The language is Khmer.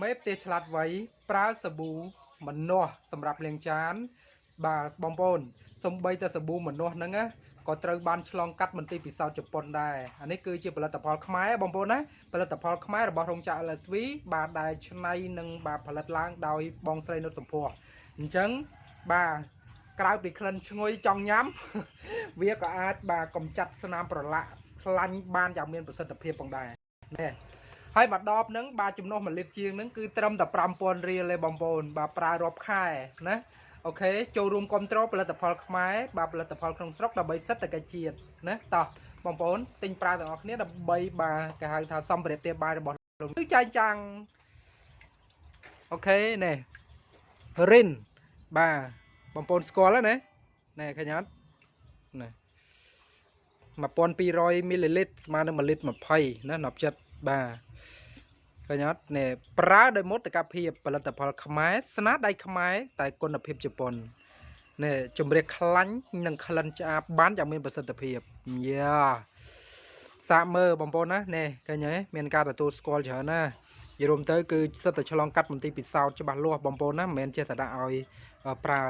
មេផ្ទះឆ្លាតវៃប្រើសាប៊ូម្នាស់សម្រាប់លាងចានបាទបងប្អូនសំបីតែសាប៊ូម្នាស់ហ្នឹងណាក៏ត្រូវបានឆ្លងកាត់មន្ទីរពិសោធន៍ជប៉ុនដែរអានេះគឺជាផលិតផលខ្មែរបងប្អូនណាផលិតផលខ្មែររបស់រោងចក្រ LSV បាទដែលច្នៃនិងបាទផលិតឡើងដោយបងស្រីនុតសំភ័រអញ្ចឹងបាទក្រៅពីក្លិនឈ្ងុយចង់ញ៉ាំវាក៏អាចបាទកំចាត់ស្នាមប្រឡាក់ខ្លាញ់បានយ៉ាងមានប្រសិទ្ធភាពផងដែរនេះហើយមួយដបហ្នឹងបាទចំណុះ1លីត្រជាងហ្នឹងគឺត្រឹមតែ 5000 រៀលទេបងប្អូនបាទប្រើរាប់ខែណាអូខេចូលរួមគ្រប់គ្រងផលិតផលខ្មែរបាទផលិតផលក្នុងស្រុកដើម្បីសេដ្ឋកិច្ចជាតិណាតោះបងប្អូនទិញប្រើទាំងអស់គ្នាដើម្បីបាទគេហៅថាសម្ភារៈផ្ទះបាយរបស់លោកគឺចែងចាំងអូខេនេះរិនបាទបងប្អូនស្គាល់ហើយណាណែឃើញអត់ណែ1200 មីលីលីត្រស្មើនឹង1លីត្រ20ណា10ចិត្តបាទឃើញអត់ណែប្រើដោយមោទកភាពផលិតផលខ្មែរស្នាដៃខ្មែរតែគុណភាពជប៉ុនណែជំរាបខ្លាញ់និងក្លិនឆ្អាបបានយ៉ាងមានប្រសិទ្ធភាពយ៉ាសាកមើលបងប្អូនណាណែឃើញហ៎មានការទទួលស្គាល់ច្រើនណានិយាយរួមទៅគឺសិតតែឆ្លងកាត់មន្ទីរពិសោធន៍ច្បាស់លាស់បងប្អូនណាមិនមែនចេះតែដាក់ឲ្យប្រើ